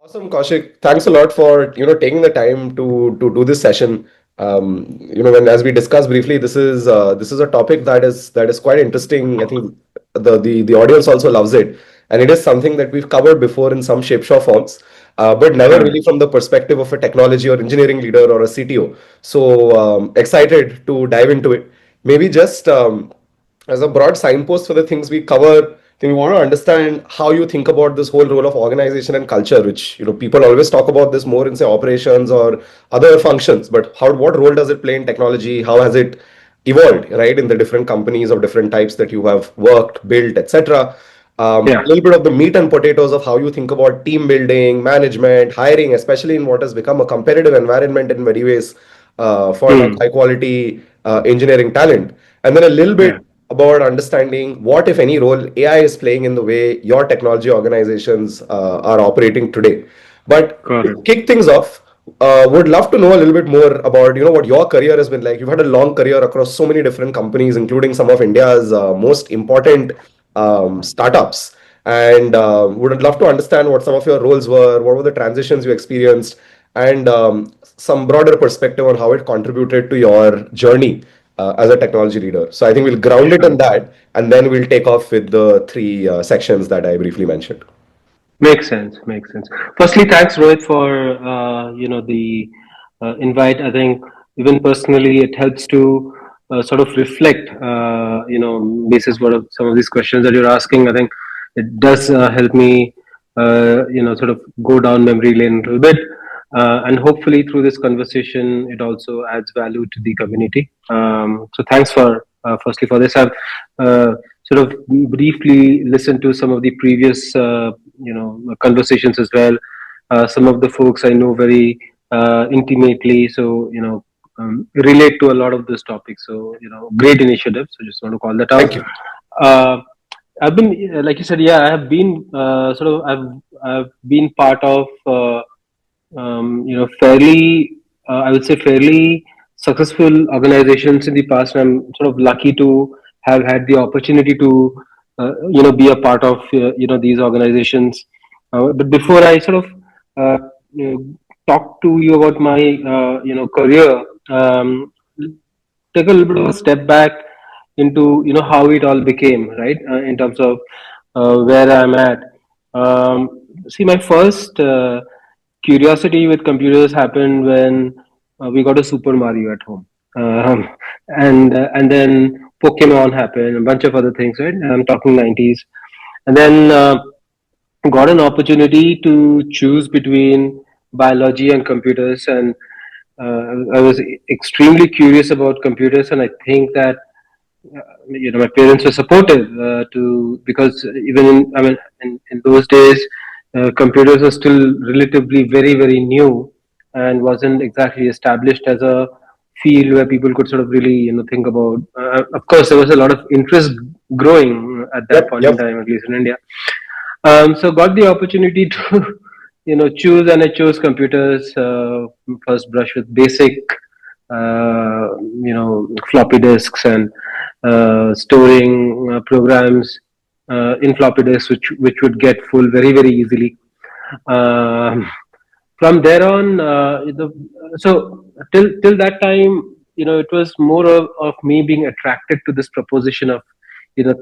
Awesome, Kaushik. Thanks a lot for taking the time to do this session. When as we discussed briefly, this is a topic that is quite interesting. I think the audience also loves it, and it is something that we've covered before in some shape, or forms, but never Correct. really from the perspective of a technology or engineering leader or a CTO. So excited to dive into it. Maybe just as a broad signpost for the things we cover, then we want to understand how you think about this whole role of organization and culture, which people always talk about this more in say operations or other functions, but what role does it play in technology? How has it evolved, right, in the different companies of different types that you have worked, built, etc. A Yeah. little bit of the meat and potatoes of how you think about team building, management, hiring, especially in what has become a competitive environment in many ways for like Hmm. high quality engineering talent. And then a little Yeah. bit about understanding what, if any, role AI is playing in the way your technology organizations are operating today. But to Correct. kick things off, would love to know a little bit more about what your career has been like. You've had a long career across so many different companies, including some of India's most important startups. And would love to understand what some of your roles what were the transitions you experienced, and some broader perspective on how it contributed to your journey as a technology leader. So I think we'll ground it Sure. in that, and then we'll take off with the three sections that I briefly mentioned. Makes sense. Makes sense. Firstly, thanks, Rohit, for the invite. I think even personally, it helps to sort of reflect. Basis what of some of these questions that you're asking. I think it does help me, sort of go down memory lane a little bit. And hopefully, through this conversation, it also adds value to the community. So, thanks for firstly for this. I've sort of briefly listened to some of the previous, conversations as well. Some of the folks I know very intimately, so relate to a lot of those topics. So great initiative. So just want to call that out. Thank you. Uh, I've been, like you said, yeah, I have been I've been part of fairly, I would say, fairly successful organizations in the past. And I'm sort of lucky to have had the opportunity to, be a part of, these organizations. But before I sort of uh, you know, talk to you about my, career, take a little bit of a step back into, how it all became, right? In terms of where I'm at. See, my first curiosity with computers happened when we got a Super Mario at home, and then Pokemon happened, a bunch of other things. Right, I'm talking 90s, and then got an opportunity to choose between biology and computers, and I was extremely curious about computers, and I think that my parents were supportive to because even in those days, computers were still relatively very new and wasn't exactly established as a field where people could sort of really think about. Of course, there was a lot of interest growing at that Yep, point in yep. time, at least in India. So got the opportunity to choose, and I chose computers. First brush with basic floppy disks and storing programs in floppy disks, which would get full very easily. Um, from there on, so till that time, it was more of me being attracted to this proposition of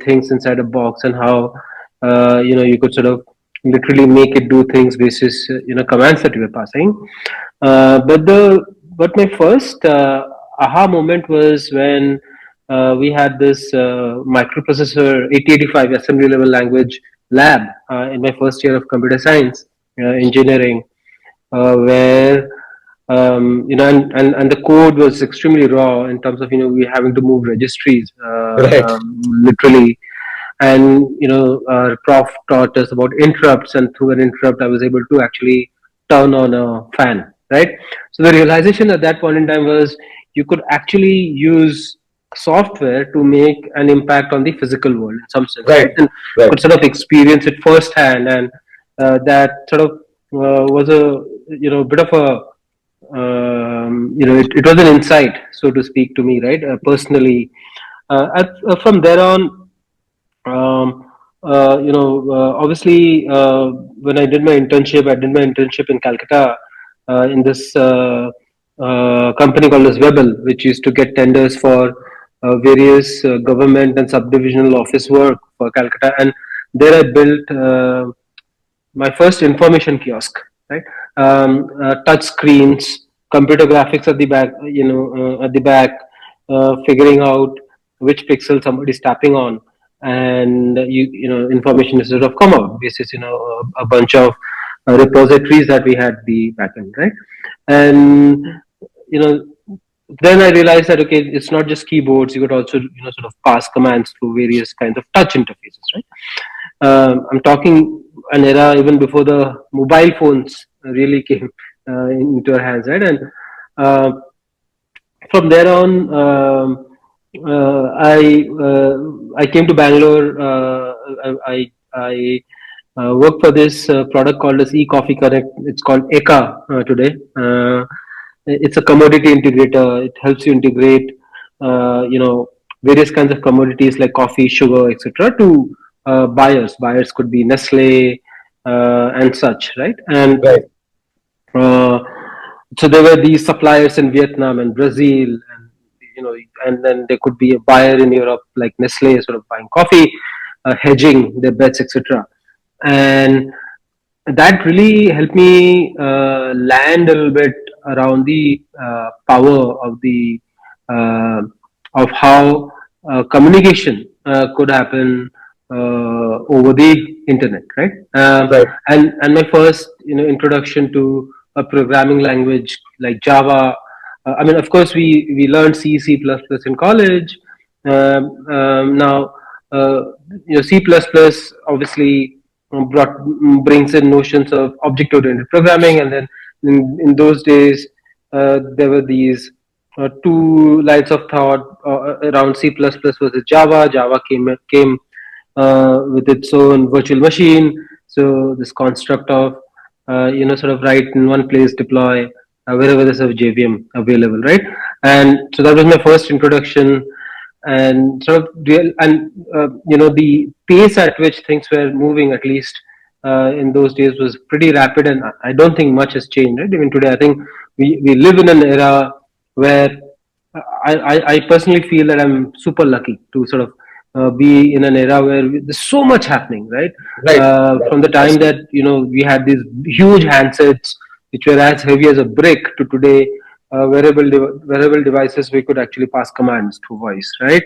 things inside a box, and how you could sort of literally make it do things basis commands that you were passing. But my first aha moment was when we had this microprocessor 8085 assembly level language lab in my first year of computer science engineering, where and the code was extremely raw in terms of we having to move registries Right. literally. And our prof taught us about interrupts, and through an interrupt I was able to actually turn on a fan, right? So the realization at that point in time was you could actually use software to make an impact on the physical world in some sense, right? Right. And could Right. sort of experience it firsthand. And that sort of was a bit of a it was an insight, so to speak, to me, right? Personally, from there on, obviously, when I did my internship in Calcutta in this company called as Webel, which used to get tenders for various government and subdivisional office work for Calcutta. And there I built my first information kiosk, right? Touch screens, computer graphics at the back, at the back, figuring out which pixel somebody's tapping on, and information is sort of come out. This is a bunch of repositories that we had the backend, right? And you know then I realized that okay, it's not just keyboards. You could also sort of pass commands through various kinds of touch interfaces, right? I'm talking an era even before the mobile phones really came into our hands, right? And uh, from there on, I came to Bangalore. I worked for this product called as eCoffee Connect. It's called ECA today. It's a commodity integrator. It helps you integrate, various kinds of commodities like coffee, sugar, etc. to buyers. Buyers could be Nestle and such, right? And Right. uh, so there were these suppliers in Vietnam and Brazil, and and then there could be a buyer in Europe like Nestle, sort of buying coffee, hedging their bets, etc. And that really helped me land a little bit around the power uh, of how communication could happen over the internet, right? Right. And my first introduction to a programming language like Java. I mean, of course, we learned C, C++ in college. Now, uh, C++ obviously brings in notions of object-oriented programming, and then in those days there were these two lines of thought around C++ versus Java. Java came with its own virtual machine. So this construct of sort of write in one place, deploy wherever there's a JVM available, right? And so that was my first introduction, and sort of real and the pace at which things were moving, at least in those days, was pretty rapid, and I don't think much has changed, right? Even today, I think we live in an era where I personally feel that I'm super lucky to sort of be in an era where there's so much happening, right? Right. Right. From the time Absolutely. that we had these huge handsets which were as heavy as a brick to today, wearable devices we could actually pass commands through voice, right?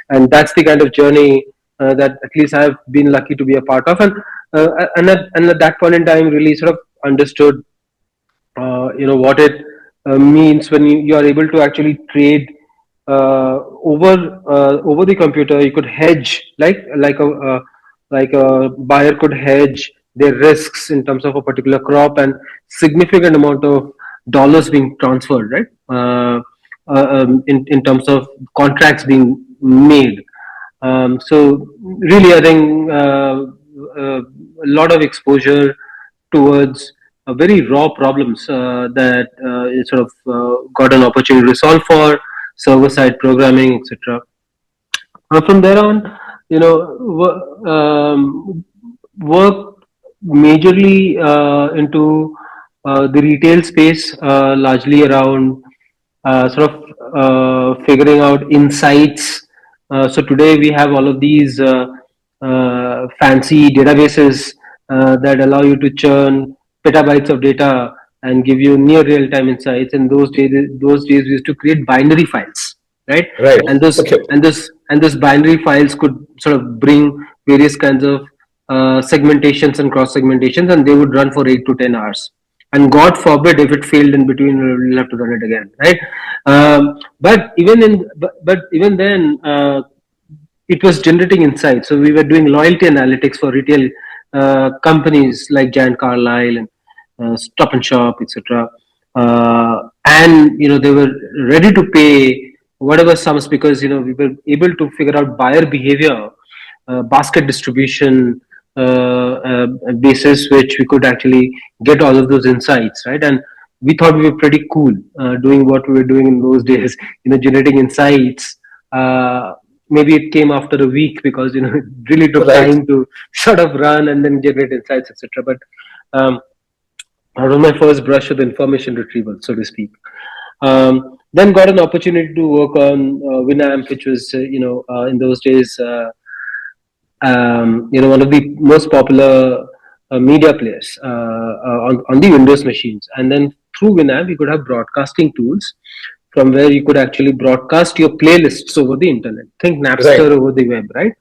And that's the kind of journey that at least I've been lucky to be a part of, and at that point in time, really sort of understood what it means when you are able to actually trade over the computer. You could hedge like a buyer could hedge their risks in terms of a particular crop, and significant amount of dollars being transferred, right? In terms of contracts being made. So really, I think a lot of exposure towards very raw problems that it sort of got an opportunity to solve for server side programming, etc. From there on, work majorly into the retail space, largely around sort of figuring out insights. So today we have all of these fancy databases that allow you to churn petabytes of data and give you near real-time insights. In those days we used to create binary files, right? Right. And those Okay. and this and this binary files could sort of bring various kinds of segmentations and cross segmentations, and they would run for 8 to 10 hours. And God forbid if it failed in between, we'll have to run it again, right? But even then, it was generating insights. So we were doing loyalty analytics for retail companies like Giant Carlisle and Stop and Shop, etc. And they were ready to pay whatever sums, because we were able to figure out buyer behavior, basket distribution basis, which we could actually get all of those insights, right? And we thought we were pretty cool doing what we were doing in those days, generating insights. maybe it came after a week because it really took Right. time to sort of run and then generate insights, etc. But um, that was my first brush with information retrieval, so to speak. Then got an opportunity to work on Winamp, which was in those days one of the most popular media players on the Windows machines. And then through Winamp, you could have broadcasting tools from where you could actually broadcast your playlists over the internet. Think Right. Napster over the web, right?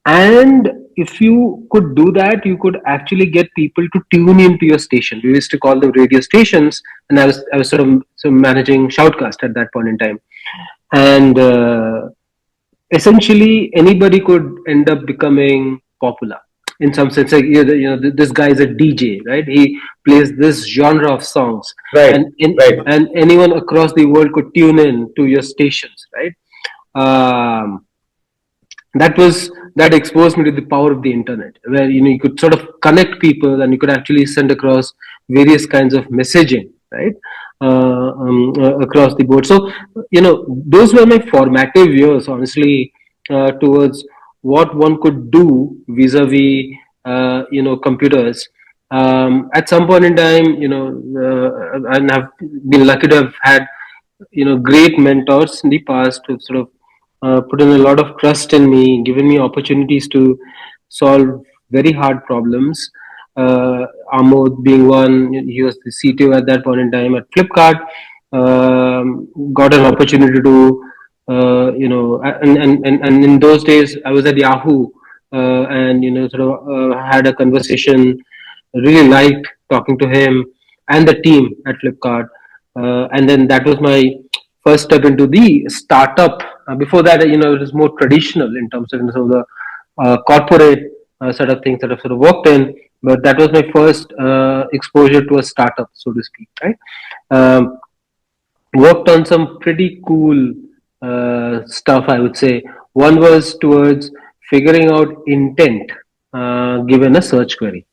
And if you could do that, you could actually get people to tune into your station. We used to call them radio stations, and I was sort of managing Shoutcast at that point in time. And essentially anybody could end up becoming popular in some sense. Like, this guy is a DJ, right? He plays this genre of songs, Right. and Right. and anyone across the world could tune in to your stations, right? um, that exposed me to the power of the internet, where you could sort of connect people and you could actually send across various kinds of messaging, right? Across the board. So those were my formative years, honestly, towards what one could do vis-a-vis computers. At some point in time, and I've been lucky to have had great mentors in the past who sort of put in a lot of trust in me, given me opportunities to solve very hard problems. Amod being one, he was the CTO at that point in time at Flipkart. Got an opportunity to, and in those days I was at Yahoo, and sort of had a conversation. Really liked talking to him and the team at Flipkart. And then that was my first step into the startup. Before that, it was more traditional in terms of, the corporate sort of things that I've sort of worked in. But that was my first exposure to a startup, so to speak, right? Um, Worked on some pretty cool stuff, I would say. One was towards figuring out intent given a search query.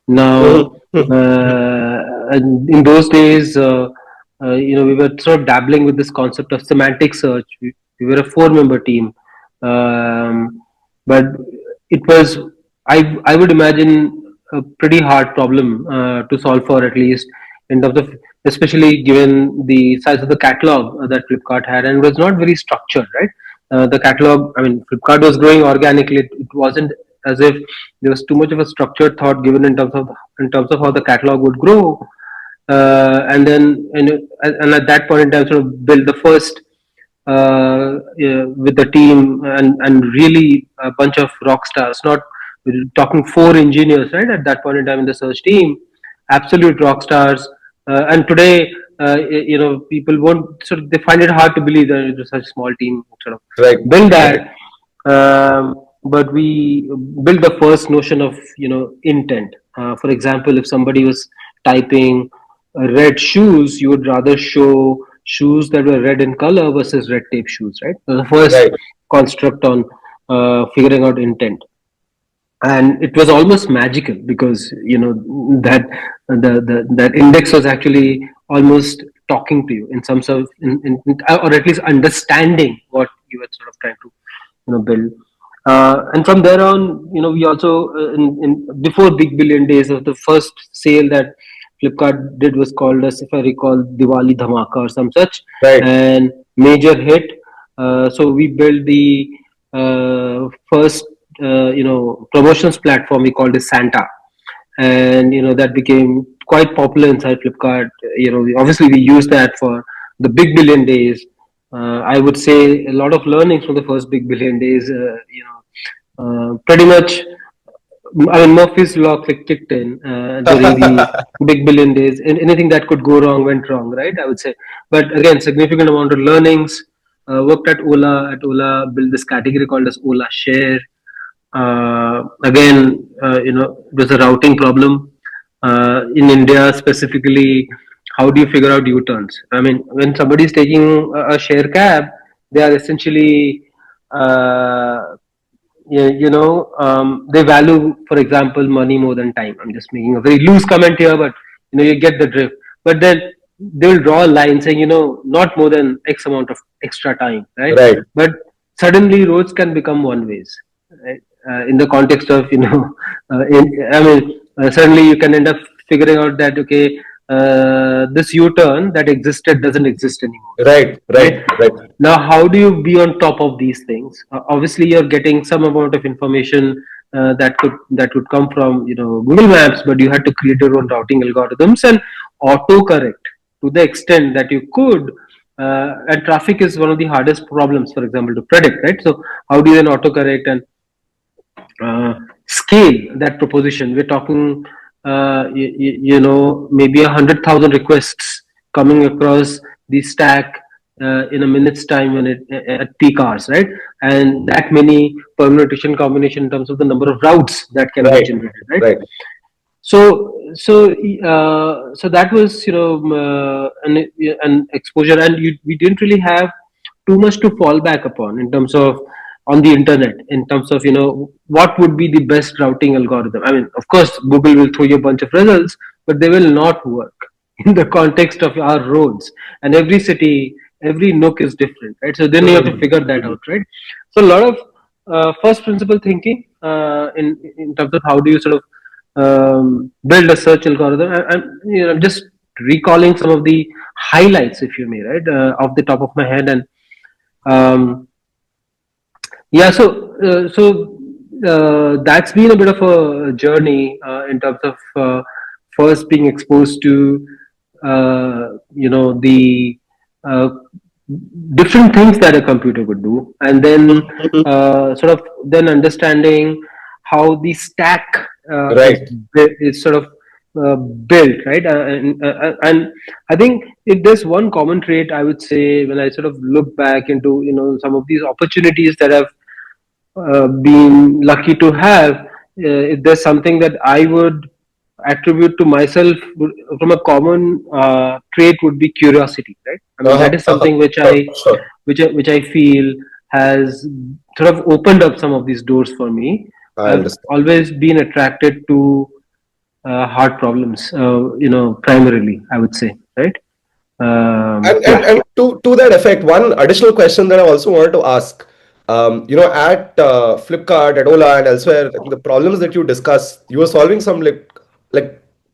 Now, Mhm. in those days, we were sort of dabbling with this concept of semantic search. We were a four-member team, but it was, I would imagine, a pretty hard problem to solve for, at least in terms of, especially given the size of the catalog that Flipkart had, and it was not very structured, right? The catalog, I mean, Flipkart was growing organically. It wasn't as if there was too much of a structured thought given in terms of how the catalog would grow. And then and at that point in time, sort of build the first with the team, and really a bunch of rock stars. Not we're talking four engineers, right? At that point in time in the search team, absolute rock stars. And today, people won't sort of, they find it hard to believe that it was such a small team sort of Right. build Right. that. But we built the first notion of intent. For example, if somebody was typing red shoes, you would rather show shoes that were red in color versus red tape shoes, right? So the first Right. construct on figuring out intent. And it was almost magical because that that index was actually almost talking to you in some sort of, or at least understanding what you were sort of trying to build. And from there on, we also before Big Billion Days, of the first sale that Flipkart did was called, as if I recall, Diwali Dhamaka or some such, Right. and major hit. So we built the first promotions platform. We called it Santa, and that became quite popular inside Flipkart. Obviously we used that for the Big Billion Days. I would say a lot of learnings from the first Big Billion Days. Pretty much, I mean, Murphy's law kicked in during the Big Billion Days. And anything that could go wrong went wrong, right? I would say. But again, significant amount of learnings. Worked at Ola. At Ola, built this category called as Ola Share. Again, there's a routing problem in India specifically. How do you figure out U-turns? I mean, when somebody is taking a share cab, they are essentially they value, for example, money more than time. I'm just making a very loose comment here, but you get the drift. But then they will draw a line saying, not more than X amount of extra time, right? Right. But suddenly roads can become one ways, right? In the context of, I mean, suddenly you can end up figuring out that, okay, this U-turn that existed doesn't exist anymore, Right, right? right, right, Now, how do you be on top of these things? Obviously, you're getting some amount of information that could come from, Google Maps, but you had to create your own routing algorithms and autocorrect to the extent that you could. And traffic is one of the hardest problems, for example, to predict, right? So, how do you then autocorrect and scale that proposition? We're talking, maybe 100,000 requests coming across the stack in a minute's time when at peak hours, right? And that many permutation combination in terms of the number of routes that can get right, generated, right? right. So that was, an exposure, and we didn't really have too much to fall back upon in terms of on the internet, in terms of, what would be the best routing algorithm. I mean, of course, Google will throw you a bunch of results, but they will not work in the context of our roads, and every city, every nook is different, right? So then you have to Mhm, figure that mhm. out, right? So a lot of first principle thinking in terms of how do you sort of build a search algorithm. I'm just recalling some of the highlights, if you may, right, off the top of my head. And um, yeah, that's been a bit of a journey in terms of first being exposed to the uh, different things that a computer could do, and then Mhm. sort of then understanding how the stack Right. is sort of built, right? And I think if there's one common trait, I would say, when I sort of look back into, some of these opportunities that I've been lucky to have, if there's something that I would attribute to myself from a common trait, would be curiosity, right? I mean, that Uh-huh, is uh-huh. something which Sure, I sure. which I feel has sort of opened up some of these doors for me. I I've understand. always been attracted to hard problems, primarily, I would say, right? And Yeah. to that effect, one additional question that I also wanted to ask. At Flipkart, at Ola, and elsewhere, I think the problems that you discussed, you were solving some like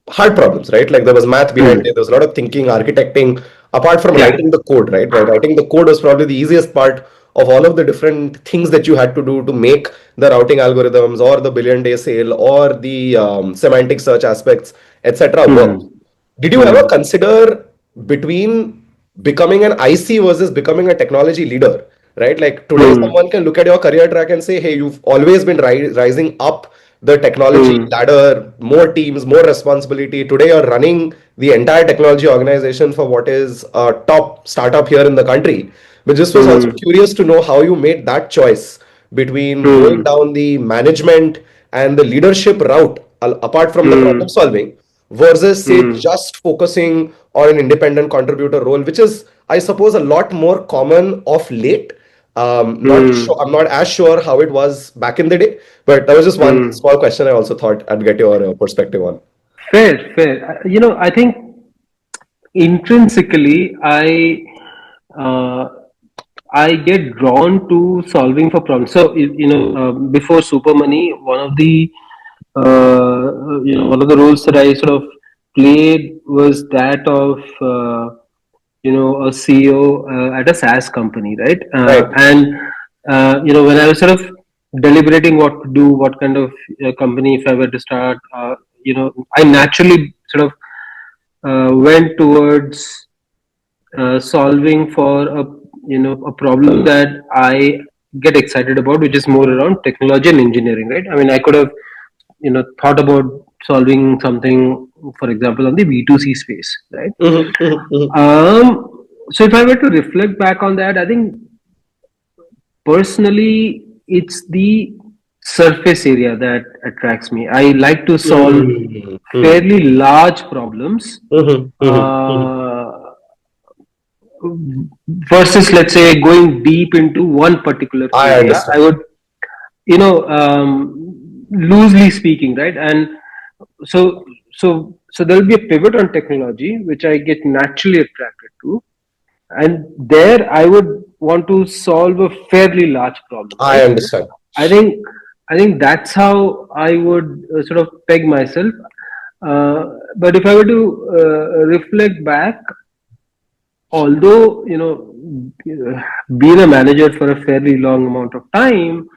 hard problems, right? Like there was math behind Hmm. it. There was a lot of thinking, architecting. Apart from Yeah. writing the code, right? Right. Writing the code was probably the easiest part of all of the different things that you had to do to make the routing algorithms or the billion day sale or the semantic search aspects, etc. work. Hmm. Did you ever Hmm. consider between becoming an IC versus becoming a technology leader? Right? Like today, Hmm. someone can look at your career track and say, hey, you've always been rising up the technology Hmm. ladder, more teams, more responsibility. Today, you're running the entire technology organization for what is a top startup here in the country. But just was also Hmm. curious to know how you made that choice between going Hmm. down the management and the leadership route, apart from the problem Hmm. solving, versus say Hmm. just focusing on an independent contributor role, which is, I suppose, a lot more common of late. Not sure, Hmm. I'm not as sure how it was back in the day, but that was just one Hmm. small question I also thought I'd get your perspective on. Fair, fair. I think intrinsically, uh, I get drawn to solving for problems. So, before Super Money, one of the roles that I sort of played was that of a CEO at a SaaS company, right? Right. And when I was sort of deliberating what to do, what kind of company if I were to start, I naturally sort of went towards solving for a problem that I get excited about, which is more around technology and engineering, right? I mean, I could have thought about solving something, for example, on the B2C space, right? Mhm, mhm, mhm. So if I were to reflect back on that, I think personally it's the surface area that attracts me. I like to solve Mhm, mhm, fairly large problems, mhm, mhm, mhm. uh, versus, let's say, going deep into one particular I area. I understand. would, loosely speaking, right? And so there'll be a pivot on technology which I get naturally attracted to. and there I would want to solve a fairly large problem, I right? understand. I think I think that's how I would sort of peg myself. But if I were to reflect back, although being a manager for a fairly long amount of time,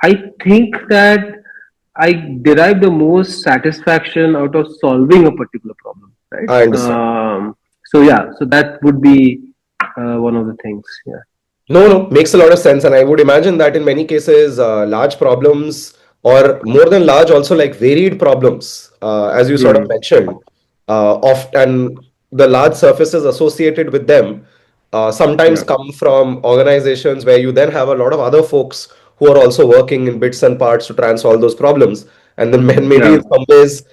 I think that I derive the most satisfaction out of solving a particular problem, right? I understand. So yeah, so that would be one of the things. Yeah. No, no, makes a lot of sense. And I would imagine that in many cases, large problems, or more than large, also like varied problems, as you sort of Hmm. mentioned, oft and the large surfaces associated with them sometimes Yeah. come from organizations where you then have a lot of other folks who are also working in bits and parts to try and solve those problems. And then maybe in Yeah. some ways,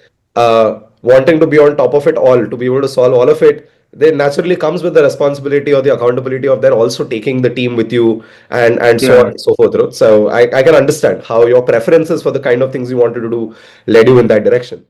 wanting to be on top of it all, to be able to solve all of it, then naturally comes with the responsibility or the accountability of then also taking the team with you and so on Yeah. and so forth. So I can understand how your preferences for the kind of things you wanted to do led you in that direction.